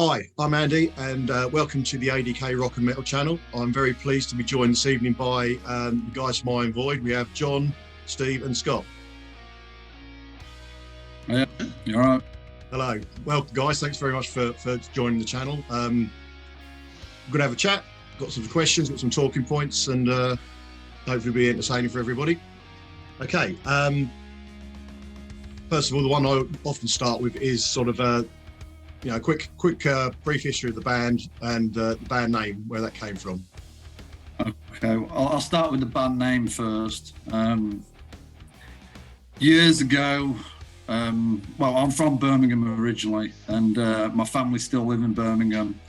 Hi, I'm Andy, and welcome to the A.D.K Rock and Metal channel. I'm very pleased to be joined this evening by the guys from Iron Void. We have John, Steve, and Scott. Yeah, you're right. Hello, welcome, guys. Thanks very much for joining the channel. We're going to have a chat, got some questions, got some talking points, and hopefully be entertaining for everybody. Okay. First of all, the one I often start with is sort of quick brief history of the band and the band name, where that came from. Okay, I'll start with the band name first. Years ago, I'm from Birmingham originally, and my family still live in Birmingham.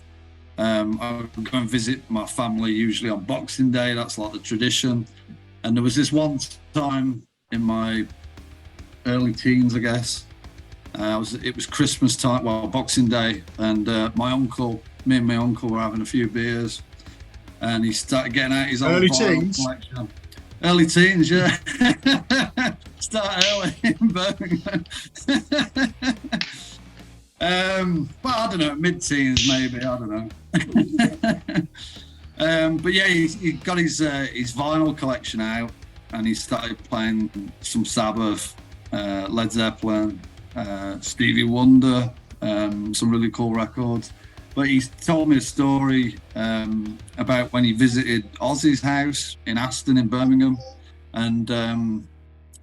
I would go and visit my family usually on Boxing Day. That's like the tradition. And there was this one time in my early teens, I guess. It was Christmas time, Boxing Day, and me and my uncle were having a few beers, and he started getting out his old vinyl collection. Early teens, yeah. Start early in Birmingham. Well, I don't know, mid-teens maybe, I don't know. But yeah, he got his vinyl collection out, and he started playing some Sabbath, Led Zeppelin, Stevie Wonder, some really cool records. But he told me a story about when he visited Ozzy's house in Aston in Birmingham, and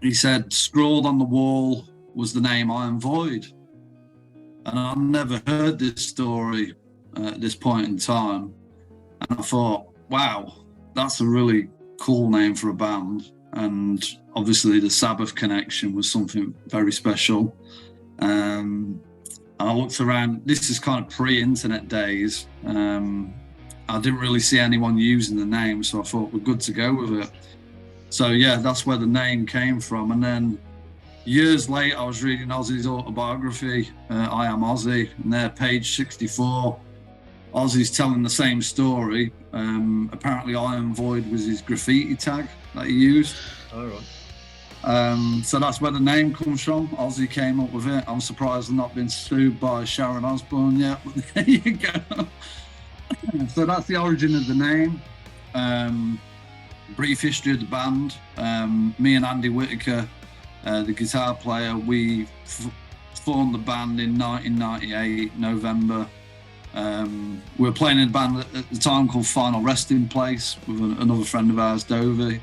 he said scrawled on the wall was the name Iron Void. And I've never heard this story at this point in time, and I thought, wow, that's a really cool name for a band. And obviously the Sabbath connection was something very special. I looked around, this is kind of pre-internet days. I didn't really see anyone using the name, so I thought we're good to go with it. So yeah, that's where the name came from. And then years later, I was reading Ozzy's autobiography, I Am Ozzy, and there, page 64, Ozzy's telling the same story. Apparently Iron Void was his graffiti tag that he used. All right. So that's where the name comes from. Ozzy came up with it. I'm surprised I've not been sued by Sharon Osbourne yet, but there you go. So that's the origin of the name. Brief history of the band. Me and Andy Whitaker, the guitar player, we formed the band in 1998, November. We were playing in a band at the time called Final Resting Place with another friend of ours, Dovey.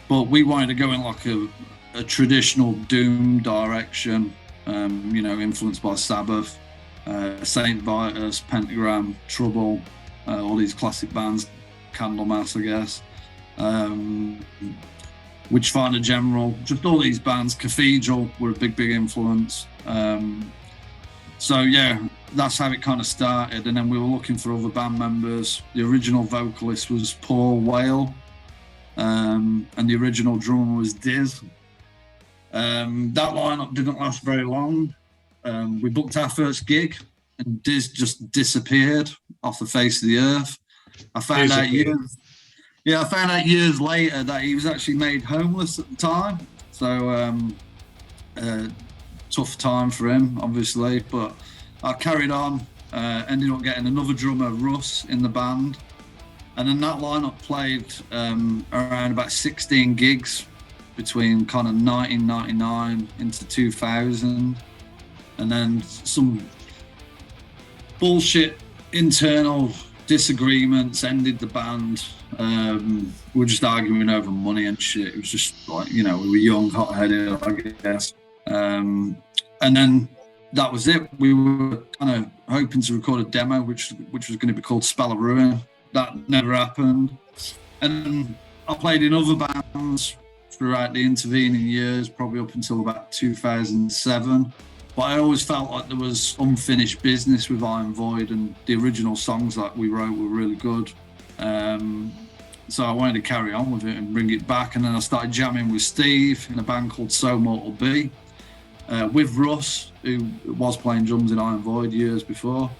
But we wanted to go in like a traditional doom direction, influenced by Sabbath, Saint Vitus, Pentagram, Trouble, all these classic bands, Candlemass, I guess, Witchfinder General, just all these bands. Cathedral were a big influence. So yeah, that's how it kind of started. And then we were looking for other band members. The original vocalist was Paul Whale. And the original drummer was Diz. That lineup didn't last very long. We booked our first gig, and Diz just disappeared off the face of the earth. I found out years later that he was actually made homeless at the time. So tough time for him, obviously. But I carried on. Ended up getting another drummer, Russ, in the band. And then that lineup played around about 16 gigs between kind of 1999 into 2000. And then some bullshit internal disagreements ended the band. We were just arguing over money and shit. It was just like, we were young, hot-headed, I guess. And then that was it. We were kind of hoping to record a demo, which was going to be called Spell of Ruin. That never happened. And I played in other bands throughout the intervening years, probably up until about 2007. But I always felt like there was unfinished business with Iron Void, and the original songs that we wrote were really good. So I wanted to carry on with it and bring it back. And then I started jamming with Steve in a band called So Mortal B, with Russ, who was playing drums in Iron Void years before.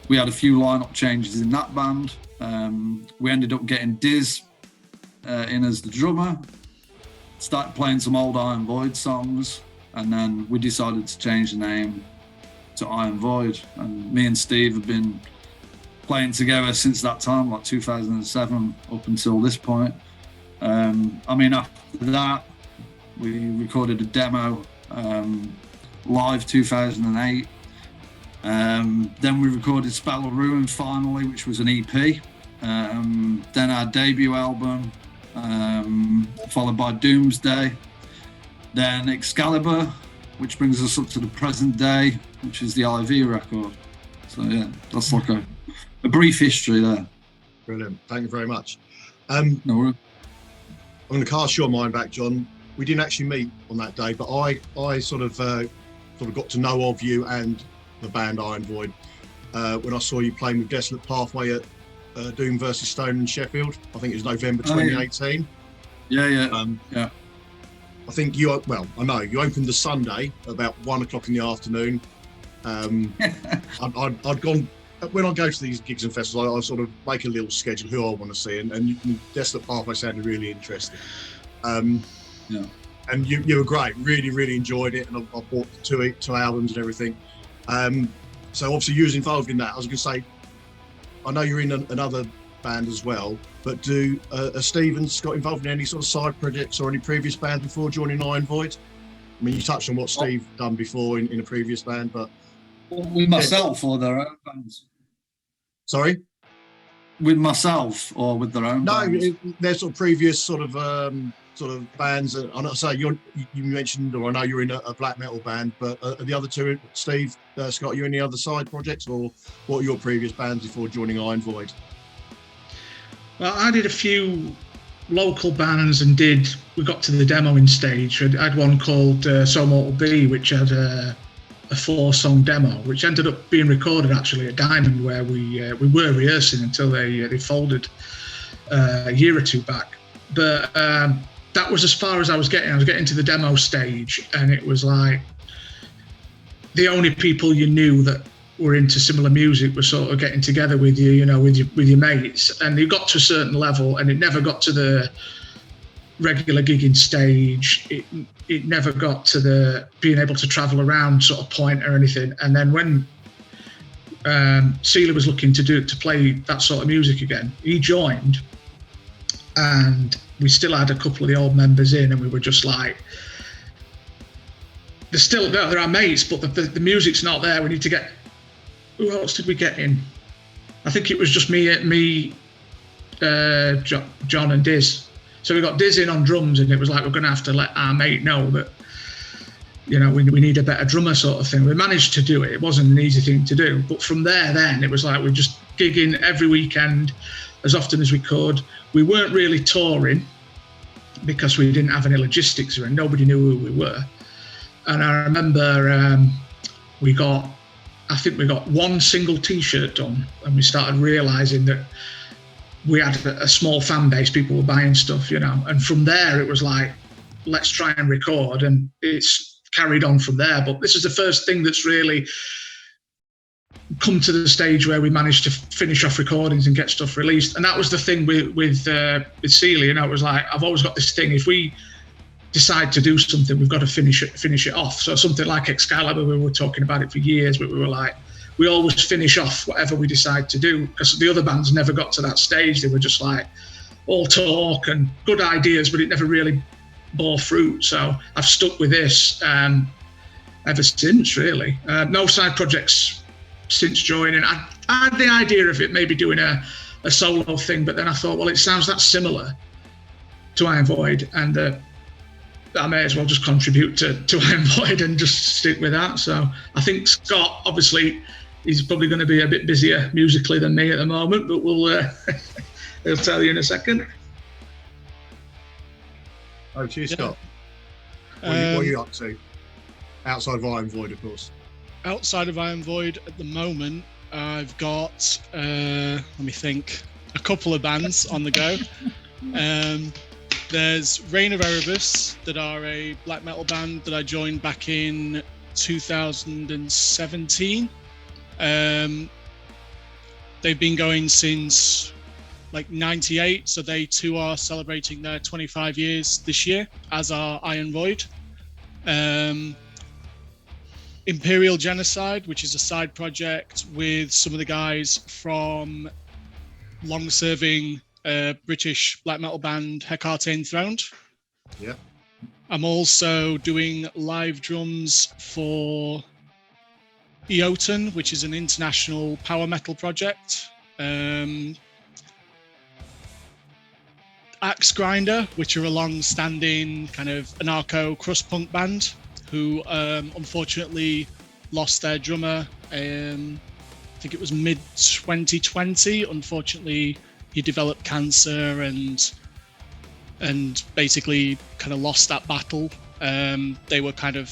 We had a few lineup changes in that band. We ended up getting Diz in as the drummer, started playing some old Iron Void songs, and then we decided to change the name to Iron Void, and me and Steve have been playing together since that time, like 2007 up until this point. After that, we recorded a demo live 2008. Then we recorded Spell of Ruin finally, which was an EP. Then our debut album, followed by Doomsday. Then Excalibur, which brings us up to the present day, which is the IV record. So yeah, that's like a brief history there. Brilliant. Thank you very much. No I'm worries. going to cast your mind back, John. We didn't actually meet on that day, but I sort of got to know of you and the band Iron Void when I saw you playing with Desolate Pathway at Doom versus Stone in Sheffield. I think it was November 2018. Yeah. I think I know you opened the Sunday at about 1 o'clock in the afternoon. I'd gone, when I go to these gigs and festivals, I sort of make a little schedule who I want to see, and Desolate Pathway sounded really interesting. And you were great, really, really enjoyed it, and I bought two albums and everything. So obviously you was involved in that. I was going to say, I know you're in another band as well, but Stevens got involved in any sort of side projects or any previous band before joining Iron Void? I mean, you touched on what Steve done before in a previous band, but with myself or their own bands? Sorry? With myself or with their own bands? No, they're sort of previous sort of bands. And I say you mentioned, or I know you're in a black metal band, but the other two, Steve, Scott, you any other side projects, or what are your previous bands before joining Iron Void? Well, I did a few local bands and we got to the demoing stage. I had one called So Mortal Be, which had a 4-song demo, which ended up being recorded actually at Diamond, where we were rehearsing until they folded a year or two back. But that was as far as I was getting. I was getting to the demo stage, and it was like the only people you knew that were into similar music were sort of getting together with you, with your mates, and you got to a certain level, and it never got to the regular gigging stage. It never got to the being able to travel around sort of point or anything. And then when Sealer was looking to play that sort of music again, he joined, and we still had a couple of the old members in, and we were just like, they're our mates, but the music's not there. We need to get. Who else did we get in? I think it was just me, John and Diz. So we got Diz in on drums, and it was like, we're going to have to let our mate know that, we need a better drummer sort of thing. We managed to do it. It wasn't an easy thing to do. But from there, then, it was like we're just gigging every weekend as often as we could. We weren't really touring because we didn't have any logistics, and nobody knew who we were. And I remember I think we got one single T-shirt done, and we started realising that we had a small fan base. People were buying stuff, and from there it was like, let's try and record, and it's carried on from there. But this is the first thing that's really come to the stage where we managed to finish off recordings and get stuff released. And that was the thing with Celia. It was like, I've always got this thing, if we decide to do something, we've got to finish it off. So something like Excalibur, we were talking about it for years, but we were like, we always finish off whatever we decide to do, because the other bands never got to that stage. They were just like all talk and good ideas, but it never really bore fruit. So I've stuck with this ever since, really. No side projects since joining. I had the idea of it maybe doing a solo thing, but then I thought, well, it sounds that similar to Iron Void, and I may as well just contribute to Iron Void and just stick with that. So I think Scott, obviously, he's probably going to be a bit busier musically than me at the moment, but he'll tell you in a second. Over to you, Scott. What are you up to? Outside of Iron Void, of course. Outside of Iron Void at the moment, I've got, let me think, a couple of bands on the go. There's Reign of Erebus, that are a black metal band that I joined back in 2017. They've been going since like 98, so they too are celebrating their 25 years this year, as are Iron Void. Imperial Genocide, which is a side project with some of the guys from long-serving British black metal band Hecate Enthroned. Yeah. I'm also doing live drums for Eoten, which is an international power metal project. Axe Grinder, which are a long-standing kind of anarcho crust punk band, who unfortunately lost their drummer. I think it was mid 2020. Unfortunately, he developed cancer and basically kind of lost that battle. They were kind of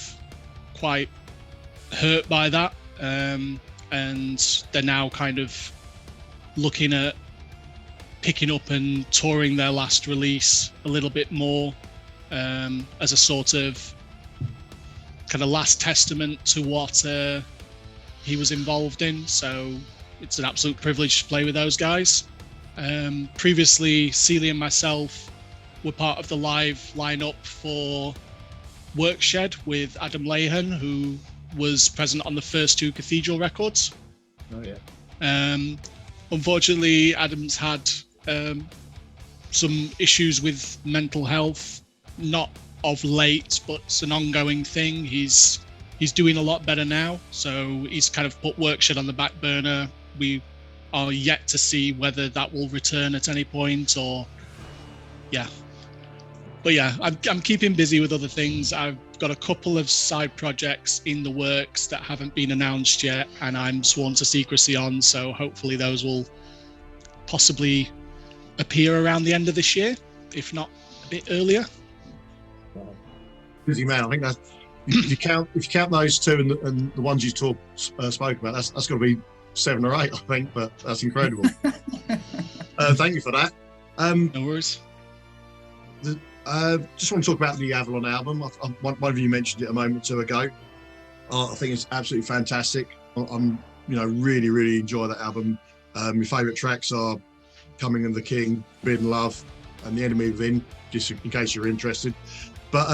quite hurt by that, and they're now kind of looking at picking up and touring their last release a little bit more, as a sort of kind of last testament to what he was involved in. So it's an absolute privilege to play with those guys. Previously, Celia and myself were part of the live lineup for Workshed with Adam Lehan, who was present on the first 2 Cathedral records. Oh yeah. Unfortunately, Adam's had some issues with mental health, not of late, but it's an ongoing thing. He's doing a lot better now, so he's kind of put Workshed on the back burner. We are yet to see whether that will return at any point, or yeah. But yeah, I'm keeping busy with other things. I've got a couple of side projects in the works that haven't been announced yet, and I'm sworn to secrecy on, so hopefully those will possibly appear around the end of this year, if not a bit earlier. Busy man. I think that if you count those 2 and the ones you spoke about, that's got to be 7 or 8, I think. But that's incredible. Thank you for that. No worries. Just want to talk about the Avalon album. One of you mentioned it a moment or 2 ago. I think it's absolutely fantastic. I'm really, really enjoy that album. My favourite tracks are Coming of the King, Forbidden Love, and The Enemy Within, just in case you're interested. But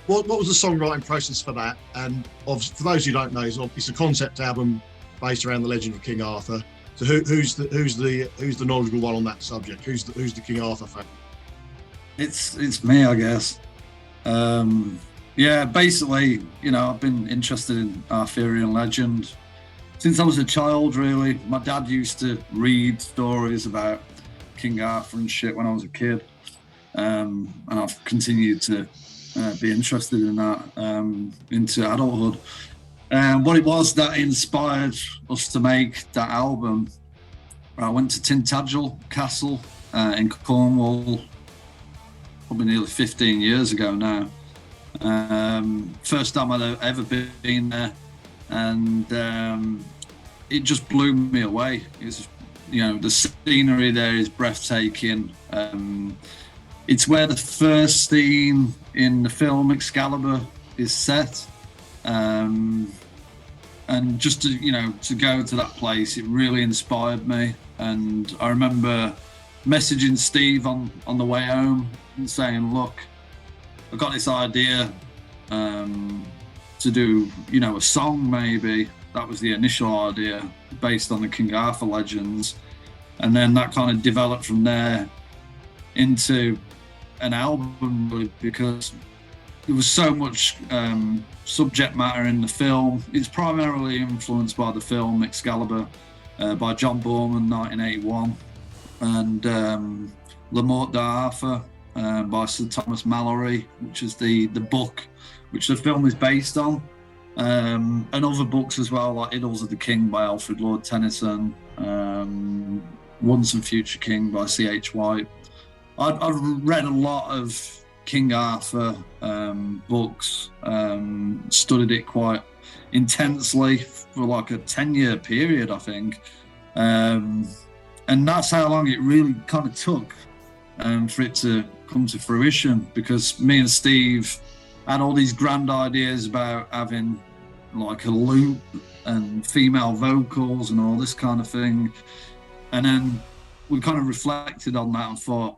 what was the songwriting process for that? And for those who don't know, it's a concept album based around the legend of King Arthur. So who's the knowledgeable one on that subject? Who's the King Arthur fan? It's me, I guess. Yeah, basically, I've been interested in Arthurian legend since I was a child, really. My dad used to read stories about King Arthur and shit when I was a kid. And I've continued to be interested in that into adulthood. What it was that inspired us to make that album, I went to Tintagel Castle in Cornwall, probably nearly 15 years ago now. First time I'd ever been there, and it just blew me away. It's, the scenery there is breathtaking. It's where the first scene in the film Excalibur is set, and just to go to that place, it really inspired me. And I remember messaging Steve on the way home and saying, look, I've got this idea to do, a song maybe. That was the initial idea, based on the King Arthur legends. And then that kind of developed from there into an album, because there was so much subject matter in the film. It's primarily influenced by the film Excalibur by John Borman, 1981, and La Morte d'Arthur by Sir Thomas Malory, which is the book which the film is based on, and other books as well, like Idylls of the King by Alfred Lord Tennyson, Once and Future King by C.H. White. I've read a lot of King Arthur books, studied it quite intensely for like a 10-year period, I think. And that's how long it really kind of took for it to come to fruition, because me and Steve had all these grand ideas about having like a loop and female vocals and all this kind of thing. And then we kind of reflected on that and thought,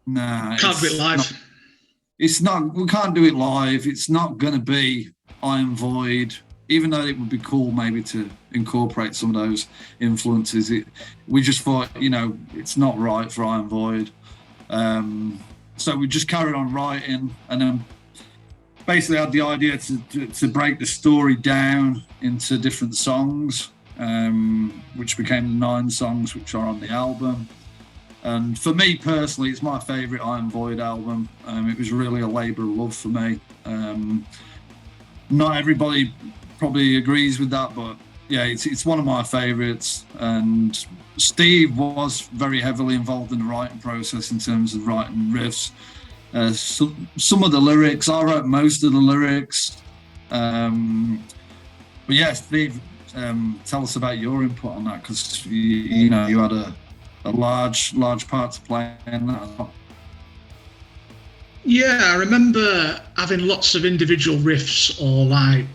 nah, can't do it live. We can't do it live. It's not going to be Iron Void even though it would be cool maybe to incorporate some of those influences, we just thought, you know, it's not right for Iron Void. So we just carried on writing, and then basically had the idea to break the story down into different songs, which became the 9 songs which are on the album. And for me personally, it's my favourite Iron Void album. It was really a labour of love for me. Not everybody probably agrees with that, but yeah, it's one of my favourites. And Steve was very heavily involved in the writing process in terms of writing riffs. Some of the lyrics, I wrote most of the lyrics. But yeah, Steve, tell us about your input on that, because you know, you had a large part to play in that as well. Yeah, I remember having lots of individual riffs or like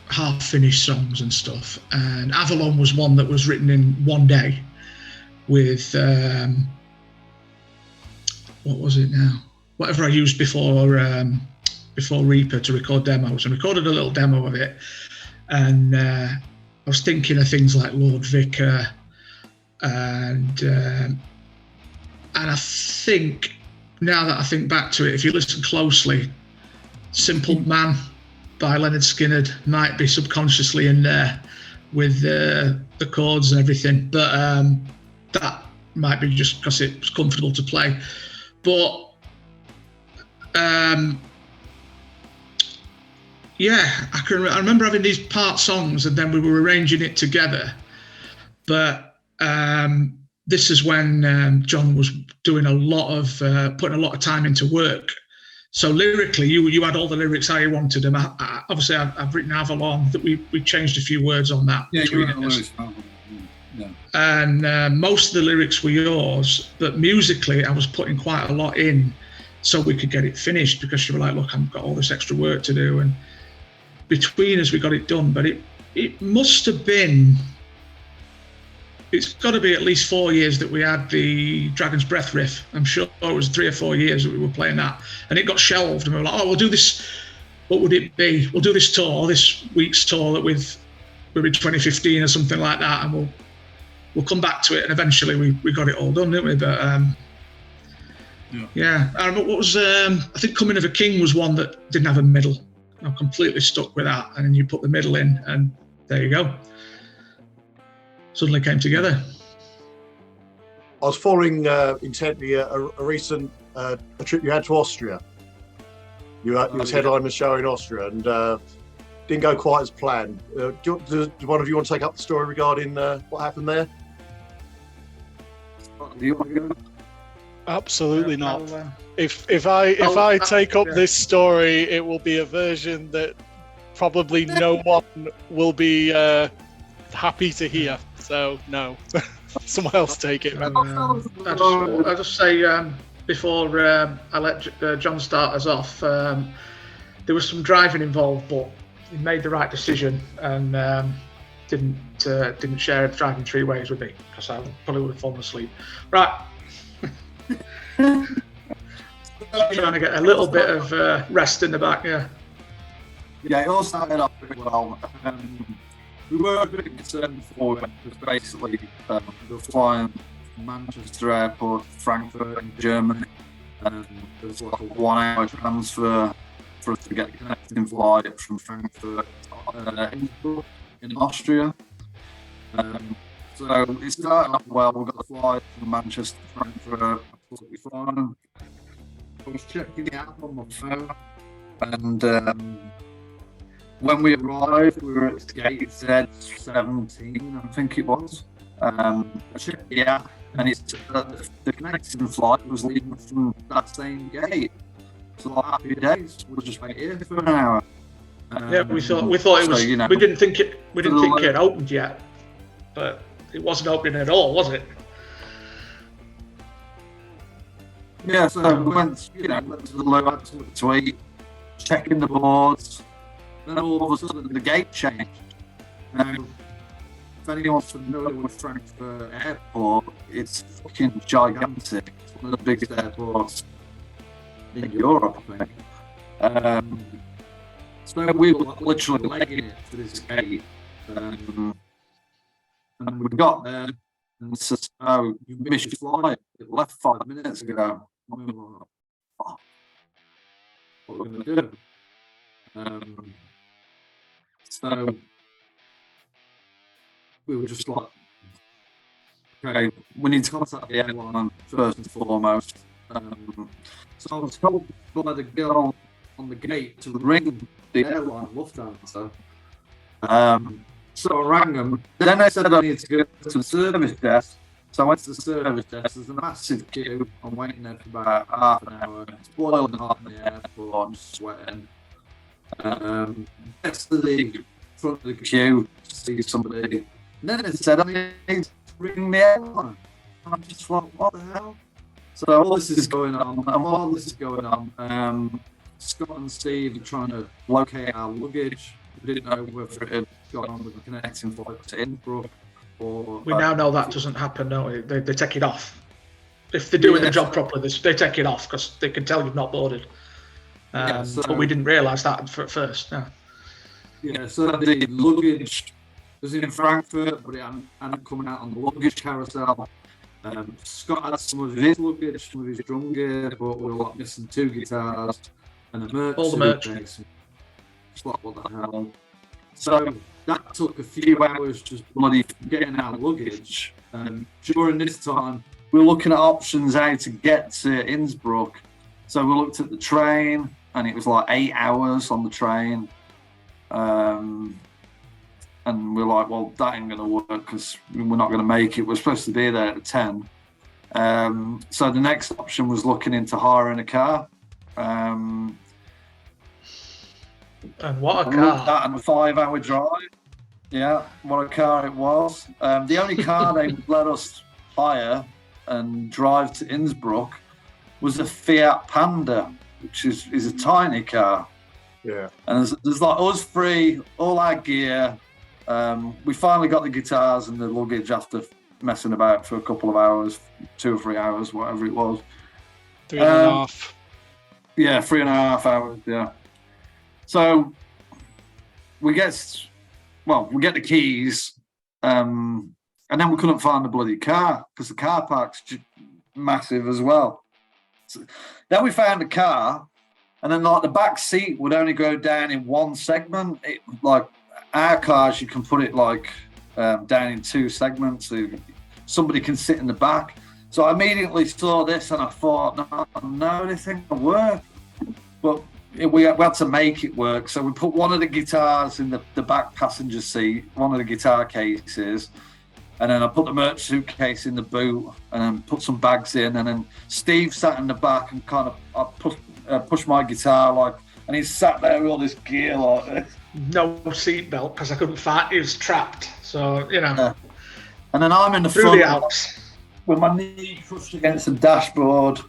half-finished songs and stuff. And Avalon was one that was written in one day with what was it now? Whatever I used before Reaper to record demos. And recorded a little demo of it. And I was thinking of things like Lord Vicar, and I think, now that I think back to it, if you listen closely, Simple Man by Leonard Skinner might be subconsciously in there with the chords and everything, but that might be just because it was comfortable to play. But yeah, I remember having these part songs, and then we were arranging it together. But this is when John was doing a lot of putting a lot of time into work. So lyrically, you had all the lyrics how you wanted them. Obviously, I've written Avalon, that we changed a few words on that. Yeah, you wrote us. Yeah. And most of the lyrics were yours, but musically, I was putting quite a lot in so we could get it finished, because you were like, look, I've got all this extra work to do. And between us, we got it done. But it must have been, it's got to be at least 4 years that we had the Dragon's Breath riff. I'm sure it was 3 or 4 years that we were playing that. And it got shelved, and we were like, oh, we'll do this. What would it be? We'll do this tour, this week's tour that we're in 2015 or something like that, and we'll come back to it. And eventually we got it all done, didn't we? But yeah. I remember what was, I think Coming of a King was one that didn't have a middle. I'm completely stuck with that. And then you put the middle in, and there you go. Suddenly came together. I was following intently a recent a trip you had to Austria. You was headlining a show in Austria, and didn't go quite as planned. Do one of you want to take up the story regarding what happened there? Do you want to go? Absolutely not. If I take up this story, it will be a version that probably no one will be happy to hear. So no, someone else take it. I'll just say before I let John start us off, there was some driving involved, but he made the right decision and didn't share driving 3 ways with me, because I probably would have fallen asleep. Right. Trying to get a little bit of rest in the back, yeah. Yeah, it all started off pretty well. We were a bit concerned before, because basically we were flying from Manchester Airport to Frankfurt in Germany, and there was like a 1-hour transfer for us to get a connecting flight from Frankfurt to Innsbruck in Austria. So it started off well. We got the flight from Manchester to Frankfurt, absolutely fine. I was checking it out on my phone, and when we arrived, we were at gate Z17, I think it was. I checked it out, and it's the connecting flight was leaving from that same gate. So like, happy days. We'll just wait here for an hour. Yeah, we thought it was. So, you know, we didn't think it had opened yet, but it wasn't opening at all, was it? Yeah, so we went to the low to eat, checking the boards. Then all of a sudden the gate changed. Now, if anyone's familiar with Frankfurt Airport, it's fucking gigantic. It's one of the biggest airports in Europe, I think. So we were literally legging it to this gate. And we got there, and said, "Oh, you missed your flight. It left 5 minutes ago." And we were like, "Oh, what are we going to do?" So we were just like, "Okay, we need to contact the airline first and foremost." So I was told by the girl on the gate to ring the airline Lufthansa. So I rang them. Then they said I need to go to the service desk. So I went to the service desk. There's a massive queue. I'm waiting there for about half an hour. It's boiling hot in the airport. I'm sweating. Next to the front of the queue to see somebody. And then they said I need to ring the airline. I'm just like, what the hell? So all this is going on. And while this is going on, Scott and Steve are trying to locate our luggage. We didn't know whether it had gone on with the connecting flight to Innsbruck or... We now know that doesn't happen, no? They take it off. If they're doing the job properly, they take it off because they can tell you've not boarded. But we didn't realise that at first. No. Yeah, so the luggage was in Frankfurt, but it hadn't come out on the luggage carousel. Scott had some of his luggage, some of his drum gear, but we were like missing 2 guitars and a merch. All the merch. Just like, what the hell? So that took a few hours just bloody getting our luggage. During this time, we were looking at options how to get to Innsbruck. So we looked at the train, and it was like 8 hours on the train. And we're like, well, that ain't going to work because we're not going to make it. We're supposed to be there at 10. So the next option was looking into hiring a car. And what a car. That and a 5-hour drive. Yeah, what a car it was. The only car they let us hire and drive to Innsbruck was a Fiat Panda, which is a tiny car. Yeah. And there's like us 3, all our gear. We finally got the guitars and the luggage after messing about for a couple of hours, 2 or 3 hours, whatever it was. 3.5. Yeah, 3.5 hours, yeah. So we get the keys, and then we couldn't find the bloody car because the car park's massive as well. So then we found a car, and then like the back seat would only go down in one segment. Like our cars, you can put it like down in 2 segments, so somebody can sit in the back. So I immediately saw this and I thought, no, this ain't gonna work. But we had to make it work. So we put one of the guitars in the back passenger seat, one of the guitar cases, and then I put the merch suitcase in the boot, and then put some bags in, and then Steve sat in the back and kind of pushed my guitar like, and he sat there with all this gear like this. No seatbelt because I couldn't fight. He was trapped. So Yeah. And then I'm in the through front the Alps with my knee crushed against the dashboard.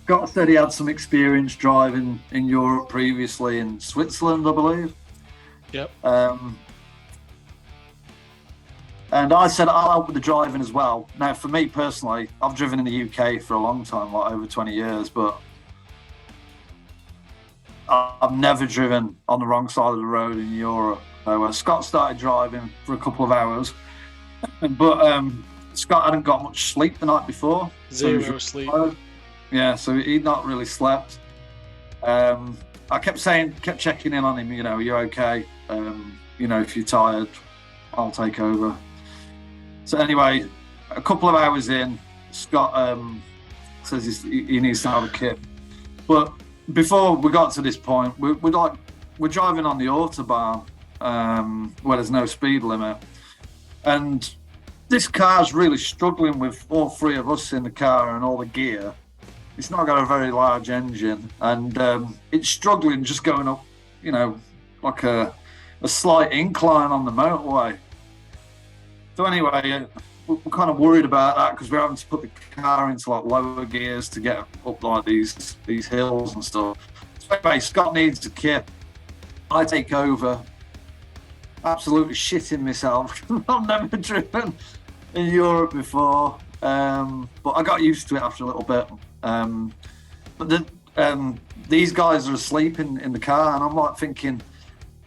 Scott said he had some experience driving in Europe previously, in Switzerland, I believe. Yep. And I said I'll help with the driving as well. Now, for me personally, I've driven in the UK for a long time, like over 20 years, but I've never driven on the wrong side of the road in Europe. So Scott started driving for a couple of hours, but Scott hadn't got much sleep the night before. Zero sleep. Yeah, so he'd not really slept. I kept checking in on him, are you okay? If you're tired, I'll take over. So anyway, a couple of hours in, Scott says he needs to have a kit. But before we got to this point, we're driving on the Autobahn, where there's no speed limit. And this car's really struggling with all 3 of us in the car and all the gear. It's not got a very large engine, and it's struggling just going up, like a slight incline on the motorway. So anyway, we're kind of worried about that because we're having to put the car into like lower gears to get up like these hills and stuff. So anyway, Scott needs a kit. I take over, absolutely shitting myself. I've never driven in Europe before, but I got used to it after a little bit. But these guys are asleep in the car, and I'm like thinking,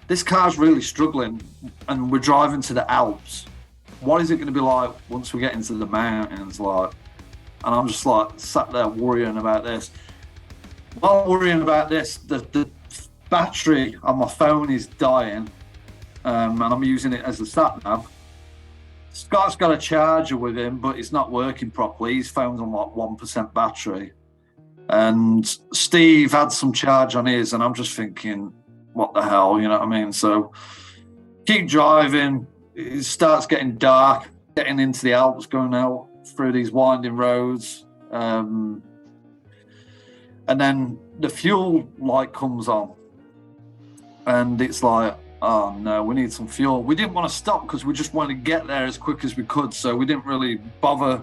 this car's really struggling, and we're driving to the Alps. What is it going to be like once we get into the mountains? Like, and I'm just like sat there worrying about this. While I'm worrying about this, the battery on my phone is dying, and I'm using it as a sat nav. Scott's got a charger with him, but it's not working properly. His phone's on like 1% battery. And Steve had some charge on his, and I'm just thinking, what the hell, you know what I mean? So keep driving. It starts getting dark, getting into the Alps, going out through these winding roads. And then the fuel light comes on, and it's like, oh no, we need some fuel. We didn't want to stop because we just wanted to get there as quick as we could, so we didn't really bother.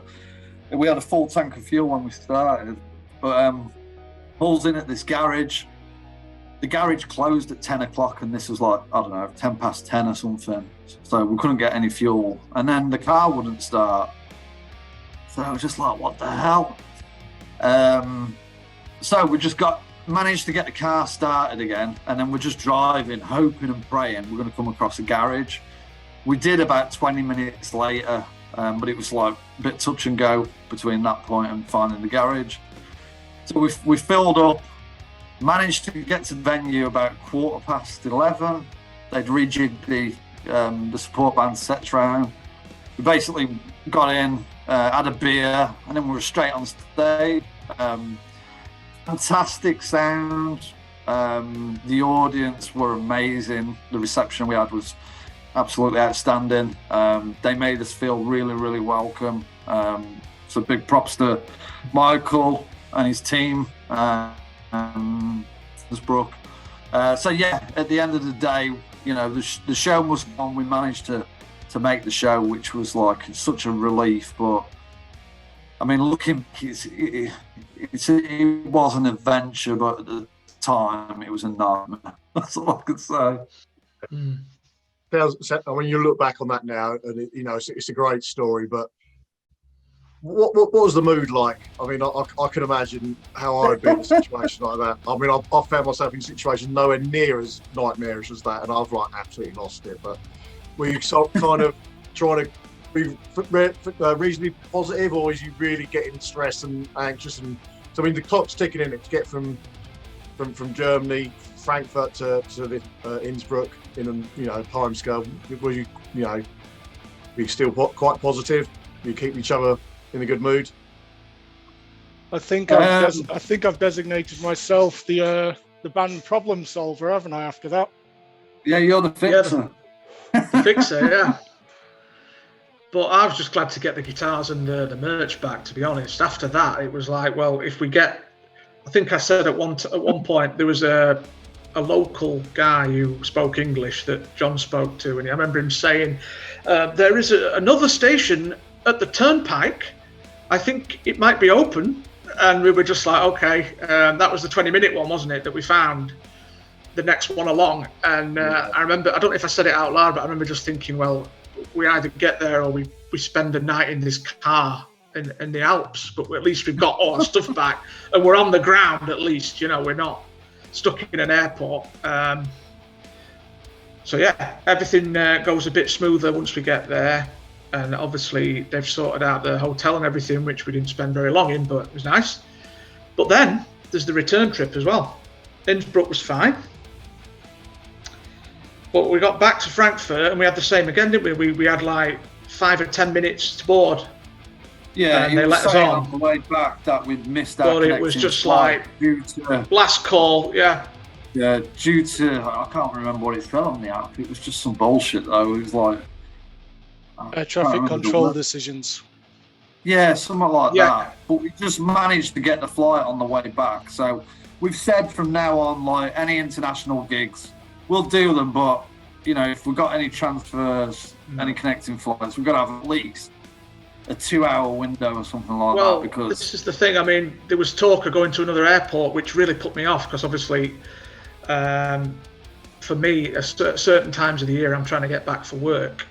We had a full tank of fuel when we started, but pulls in at this garage. The garage closed at 10 o'clock, and this was like, I don't know, 10 past 10 or something, so we couldn't get any fuel, and then the car wouldn't start. So I was just like, what the hell? So we just managed to get the car started again, and then we're just driving, hoping and praying we're going to come across a garage. We did about 20 minutes later, but it was like a bit touch and go between that point and finding the garage. So we filled up, managed to get to the venue about 11:15. They'd rejigged the support band sets round. We basically got in, had a beer, and then we were straight on stage. Fantastic sound. The audience were amazing. The reception we had was absolutely outstanding. They made us feel really, really welcome. So big props to Michael and his team, Brooke. So yeah, at the end of the day, you know, the show was on. We managed to make the show, which was like such a relief. But I mean, looking, it was an adventure, but at the time, it was a nightmare. That's all I could say. Mm. I mean, you look back on that now, and you know, it's a great story. But what was the mood like? I mean, I can imagine how I'd be in a situation like that. I mean, I found myself in a situation nowhere near as nightmarish as that, and I've like absolutely lost it. But were you kind of trying to be reasonably positive, or is you really getting stressed and anxious? And so, I mean, the clock's ticking in it to get from Germany, Frankfurt to Innsbruck in a time scale. Were you still quite positive? Were you keeping each other in a good mood? I think I've designated myself the band problem solver, haven't I? After that. Yeah, you're the fixer. Yeah, the fixer, yeah. But I was just glad to get the guitars and the merch back, to be honest. After that, it was like, well, if we get... I think I said at one point, there was a local guy who spoke English that John spoke to, and I remember him saying, there is another station at the turnpike. I think it might be open. And we were just like, okay. That was the 20-minute one, wasn't it, that we found the next one along. And I remember, I don't know if I said it out loud, but I remember just thinking, well, we either get there or we spend a night in this car in the Alps, but at least we've got all our stuff back and we're on the ground at least, you know, we're not stuck in an airport. So yeah, everything goes a bit smoother once we get there. And obviously they've sorted out the hotel and everything, which we didn't spend very long in, but it was nice. But then there's the return trip as well. Innsbruck was fine. But we got back to Frankfurt and we had the same again, didn't we? We had like 5 or 10 minutes to board. Yeah, and they let us on the way back that we'd missed our connection. But it was just like last call, yeah. Yeah, due to, I can't remember what it fell on the app. It was just some bullshit though. It was like traffic control decisions. Yeah, something like that. But we just managed to get the flight on the way back. So we've said from now on, like any international gigs, we'll do them. But you know, if we've got any transfers, any connecting flights, we've got to have at least a 2-hour window or something like that. Because this is the thing. I mean, there was talk of going to another airport, which really put me off because obviously, for me, at certain times of the year, I'm trying to get back for work.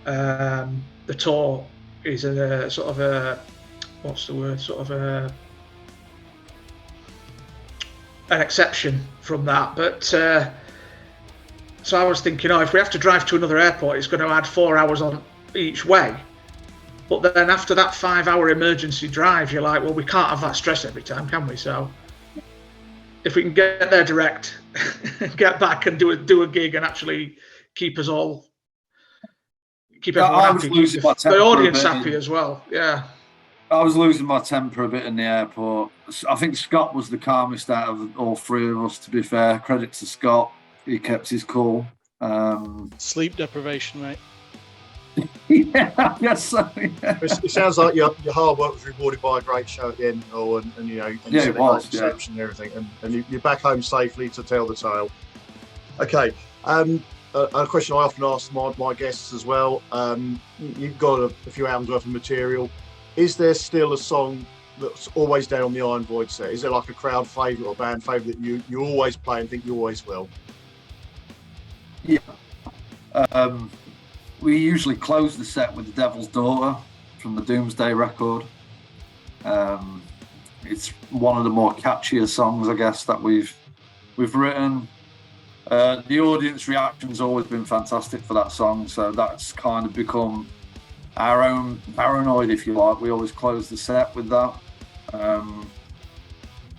The tour is a sort of a, what's the word? Sort of a an exception from that. But so I was thinking, if we have to drive to another airport, it's going to add 4 hours on each way. But then after that 5-hour emergency drive, you're like, well, we can't have that stress every time, can we? So if we can get there direct, get back and do a gig and actually keep everyone happy, keep the audience happy as well. Yeah. I was losing my temper a bit in the airport. I think Scott was the calmest out of all three of us, to be fair. Credit to Scott. He kept his cool. Sleep deprivation, right? Yeah, I guess so. Yeah. It sounds like your hard work was rewarded by a great show at the end, and it was, and everything, and you're back home safely to tell the tale. Okay, a question I often ask my guests as well. You've got a few albums worth of material. Is there still a song that's always down on the Iron Void set? Is there like a crowd favourite or band favourite that you always play and think you always will? Yeah. We usually close the set with The Devil's Daughter from the Doomsday record. It's one of the more catchier songs, I guess, that we've written. The audience reaction's always been fantastic for that song, so that's kind of become our own paranoid, if you like. We always close the set with that.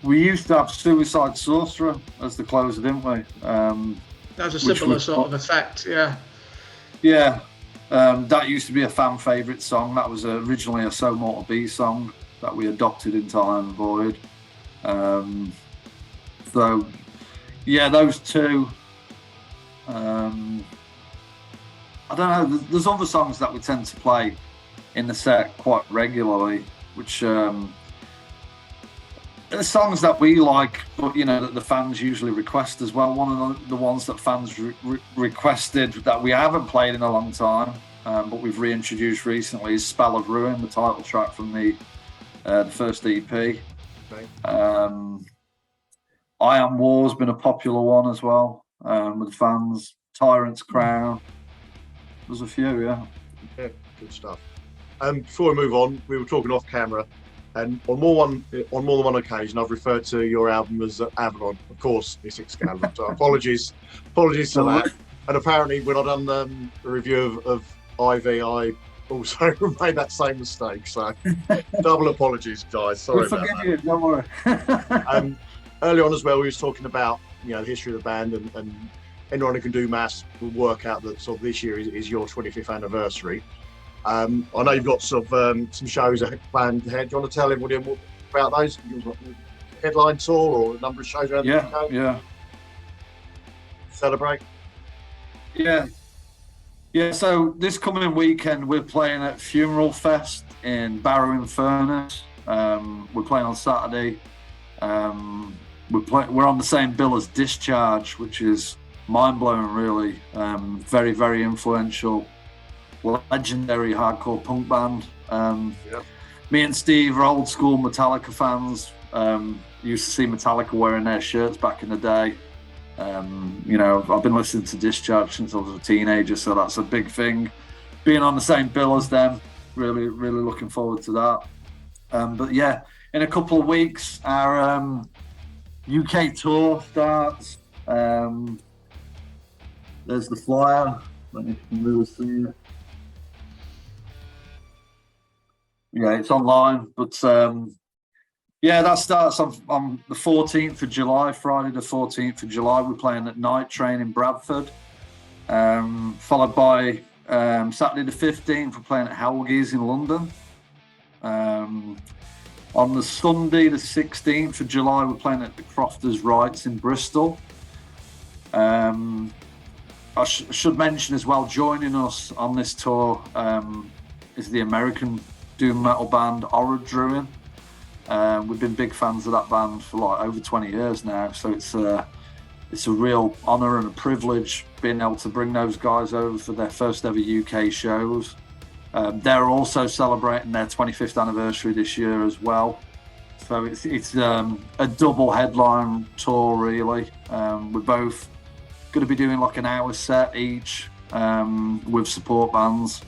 We used to have Suicide Sorcerer as the closer, didn't we? That was a similar sort of effect, yeah. Yeah, that used to be a fan favourite song. That was originally a So Mortal Be song that we adopted into Iron Void. So, yeah, those two. I don't know, there's other songs that we tend to play in the set quite regularly, which are songs that we like, but that the fans usually request as well. One of the ones that fans requested that we haven't played in a long time, but we've reintroduced recently, is Spell of Ruin, the title track from the first EP. Okay. I Am War's been a popular one as well with fans. Tyrant's Crown. There's a few, yeah. Yeah, good stuff. Before we move on, we were talking off camera, and on more than one occasion, I've referred to your album as Avalon. Of course, it's Excalibur. So apologies for that. And apparently, when I done the review of IV, I also made that same mistake. So double apologies, guys. Sorry about that. You, don't worry. Early on as well, we was talking about the history of the band, and anyone who can do maths will work out that sort of this year is your 25th anniversary. I know you've got some shows planned ahead. Do you want to tell everybody about those? Headline tour or a number of shows around the UK? Yeah. Celebrate? Yeah. So this coming weekend we're playing at Funeral Fest in Barrow-in-Furness. We're playing on Saturday. We're on the same bill as Discharge, which is mind-blowing, really. Very, very influential, legendary hardcore punk band. Me and Steve are old school Metallica fans. Used to see Metallica wearing their shirts back in the day. I've been listening to Discharge since I was a teenager, so that's a big thing. Being on the same bill as them, really, really looking forward to that. But yeah, in a couple of weeks, our UK tour starts. There's the flyer. Let me really see it. Yeah, it's online, but that starts on the 14th of July, Friday the 14th of July. We're playing at Night Train in Bradford, followed by Saturday the 15th, we're playing at Helgies in London. On the Sunday the 16th of July, we're playing at the Crofters Rights in Bristol. I should mention as well, joining us on this tour is the American doom metal band Horror Druin. We've been big fans of that band for like over 20 years now, so it's a real honour and a privilege being able to bring those guys over for their first ever UK shows. They're also celebrating their 25th anniversary this year as well, so it's a double headline tour, really. We're both going to be doing like an hour set each with support bands.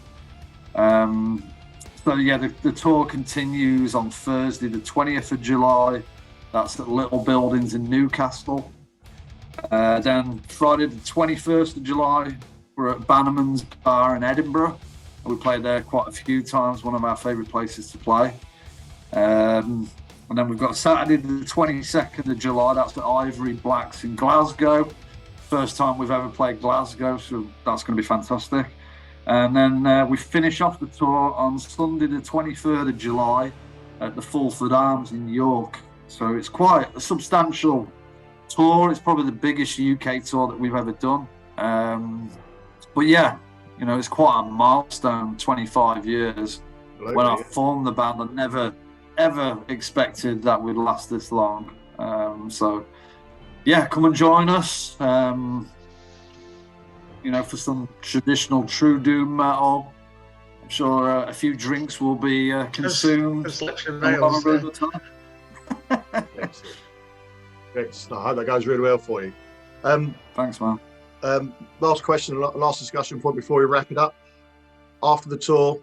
So yeah, the tour continues on Thursday the 20th of July That's at Little Buildings in Newcastle. Then Friday the 21st of July, we're at Bannerman's Bar in Edinburgh. We played there quite a few times, one of our favourite places to play. And then we've got Saturday the 22nd of July, that's at Ivory Blacks in Glasgow. First time we've ever played Glasgow, so that's going to be fantastic. And then we finish off the tour on Sunday the 23rd of July at the Fulford Arms in York. So it's quite a substantial tour. It's probably the biggest UK tour that we've ever done. But yeah, you know, it's quite a milestone, 25 years. When I formed the band, I never, ever expected that we'd last this long. So yeah, come and join us. You know, for some traditional true doom metal. I'm sure a few drinks will be consumed. Excellent. I hope that goes really well for you. Thanks, man. Last question, last discussion point before we wrap it up. After the tour,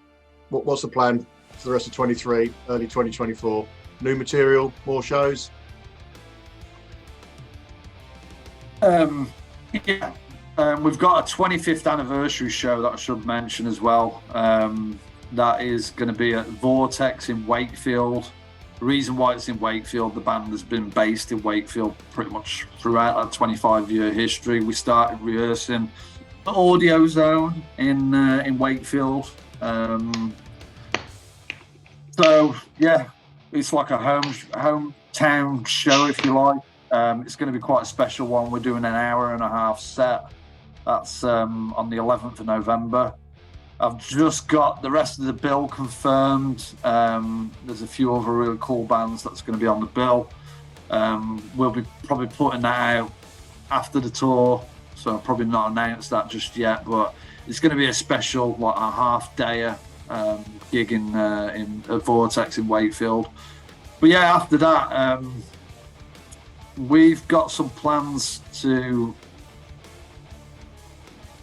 what's the plan for the rest of 23, early 2024? New material, more shows? Yeah. We've got a 25th anniversary show that I should mention as well. That is going to be at Vortex in Wakefield. The reason why it's in Wakefield, the band has been based in Wakefield pretty much throughout our 25-year history. We started rehearsing the Audio Zone in Wakefield. So yeah, it's like a hometown show, if you like. It's going to be quite a special one. We're doing an hour and a half set. That's on the 11th of November. I've just got the rest of the bill confirmed. There's a few other really cool bands that's going to be on the bill. We'll be probably putting that out after the tour, so I'll probably not announce that just yet, but it's going to be a special, like a half-dayer gig in Vortex in Wakefield. But yeah, after that, we've got some plans to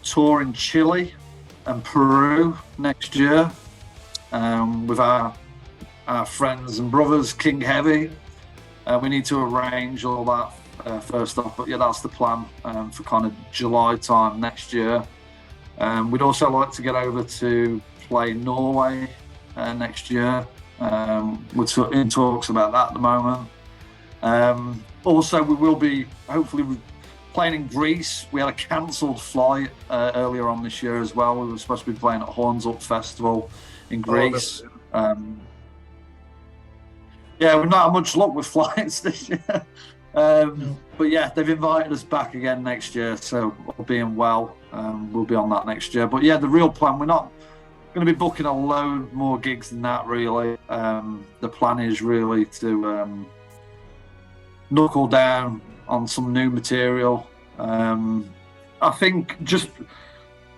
tour in Chile and Peru next year with our friends and brothers, King Heavy. We need to arrange all that first off, but yeah, that's the plan for kind of July time next year. We'd also like to get over to play Norway next year. We're in talks about that at the moment. Also, we will be hopefully playing in Greece. We had a cancelled flight earlier on this year as well. We were supposed to be playing at Horns Up Festival in Greece. Yeah, we've not had much luck with flights this year. But yeah, they've invited us back again next year, so all being well, we'll be on that next year. But yeah, the real plan, we're not going to be booking a load more gigs than that, really. The plan is really to knuckle down on some new material. I think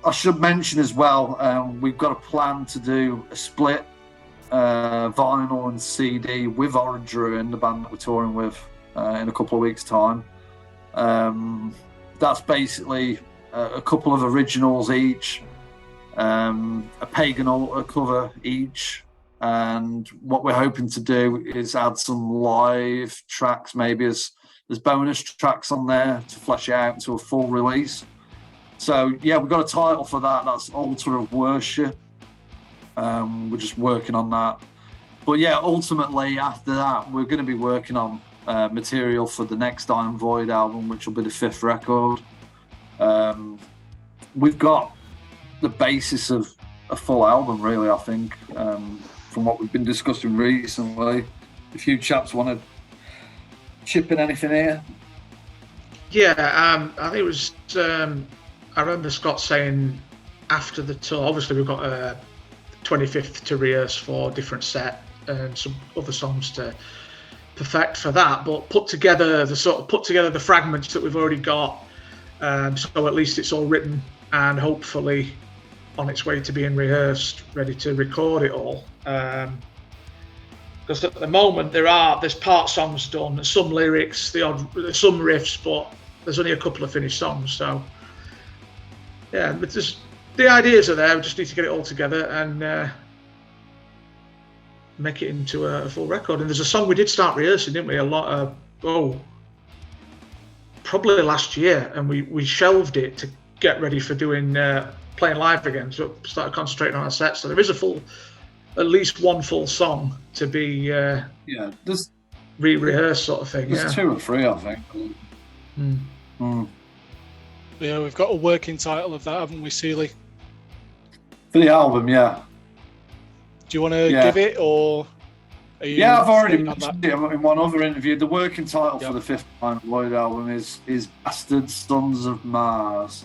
I should mention as well, we've got a plan to do a split vinyl and CD with Orange Ruin, the band that we're touring with, in a couple of weeks' time. That's basically a couple of originals each, a Pagan Altar cover each, and what we're hoping to do is add some live tracks, maybe as bonus tracks on there to flesh it out into a full release. So yeah, we've got a title for that. That's Altar of Worship. We're just working on that. But yeah, ultimately after that, we're going to be working on material for the next Iron Void album, which will be the 5th record. We've got the basis of a full album, really, I think, from what we've been discussing recently. A few chaps want to chip in anything here? Yeah, I think it was, I remember Scott saying after the tour, obviously we've got a 25th to rehearse for, different set and some other songs to perfect for that, but put together the fragments that we've already got, so at least it's all written and hopefully on its way to being rehearsed, ready to record it all. Because at the moment there's part songs done, some lyrics, some riffs, but there's only a couple of finished songs. So yeah, but the ideas are there. We just need to get it all together and make it into a full record. And there's a song we did start rehearsing, didn't we? A lot of probably last year, and we shelved it to get ready for doing playing live again. So started concentrating on our sets. So there is at least one full song to be there's rehearsed sort of thing. There's 2 or 3, I think. Yeah, we've got a working title of that, haven't we, Seeley? For the album, yeah. Do you want to give it, or are you? Yeah, I've already mentioned it in one other interview. The working title for the 5th Iron Void album is "Bastard Sons of Mars."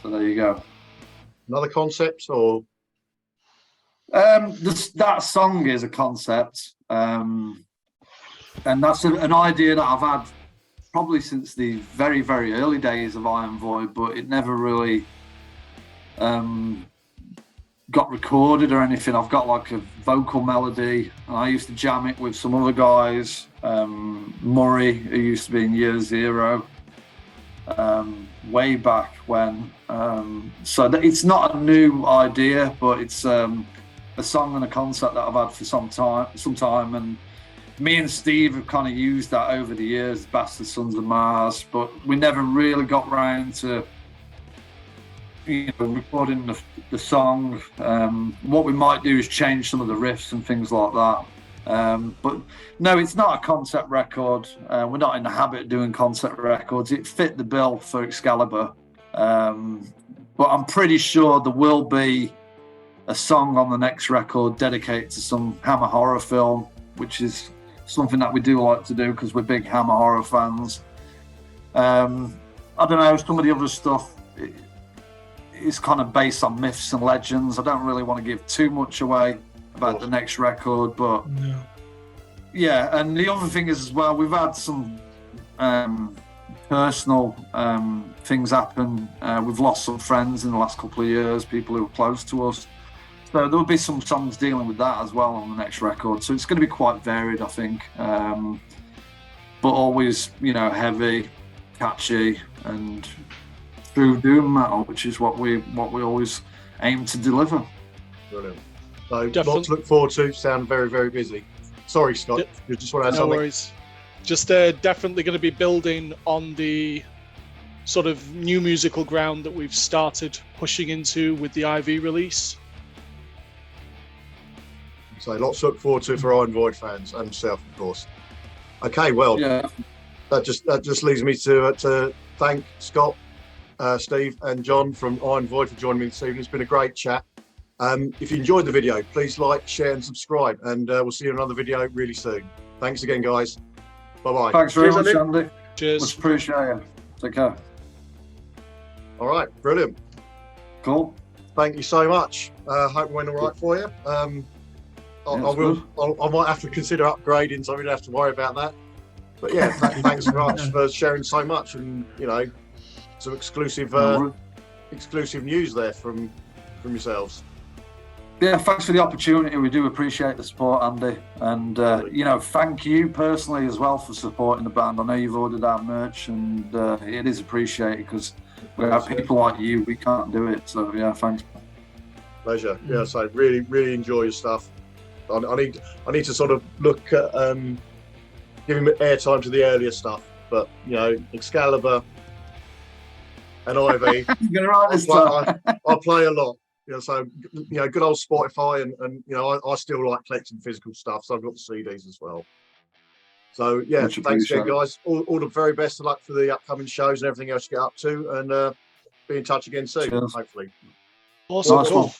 So there you go. Another concept, or that song is a concept, and that's an idea that I've had probably since the very, very early days of Iron Void, but it never really got recorded or anything. I've got like a vocal melody, and I used to jam it with some other guys, Murray, who used to be in Year Zero, way back when. So it's not a new idea, but it's a song and a concept that I've had for some time, and me and Steve have kind of used that over the years, Bastard Sons of Mars, but we never really got round to recording the song. What we might do is change some of the riffs and things like that. But no, it's not a concept record. We're not in the habit of doing concept records. It fit the bill for Excalibur. But I'm pretty sure there will be a song on the next record dedicated to some Hammer horror film, which is something that we do like to do because we're big Hammer horror fans. I don't know, some of the other stuff is kind of based on myths and legends. I don't really want to give too much away about the next record, but yeah. And the other thing is as well, we've had some personal things happen. We've lost some friends in the last couple of years, people who were close to us. So there'll be some songs dealing with that as well on the next record. So it's going to be quite varied, I think. But always, heavy, catchy, and true doom metal, which is what we always aim to deliver. Brilliant. So lots to look forward to. Sound very, very busy. Sorry, Scott. You just want to add something? No worries. Just definitely going to be building on the sort of new musical ground that we've started pushing into with the IV release. So lots to look forward to for Iron Void fans and myself, of course. Okay, well, that just leaves me to thank Scott, Steve, and John from Iron Void for joining me this evening. It's been a great chat. If you enjoyed the video, please like, share, and subscribe, and we'll see you in another video really soon. Thanks again, guys. Bye-bye. Thanks very much, Andy. Cheers. Much appreciated. Take care. All right, brilliant. Cool. Thank you so much. Hope it went all right for you. I might have to consider upgrading, so we don't have to worry about that. But yeah, thanks very much for sharing so much, and some exclusive news there from yourselves. Yeah, thanks for the opportunity. We do appreciate the support, Andy, and thank you personally as well for supporting the band. I know you've ordered our merch, and it is appreciated because without people like you, we can't do it. So yeah, thanks. Pleasure. Yeah, so really, really enjoy your stuff. I need to sort of look at giving airtime to the earlier stuff, but Excalibur and IV. You're gonna write this down. I play a lot, so good old Spotify, and I still like collecting physical stuff, so I've got the CDs as well. So yeah, thanks again, guys. All the very best of luck for the upcoming shows and everything else you get up to, and be in touch again soon. Cheers. Hopefully. Awesome. Nice one.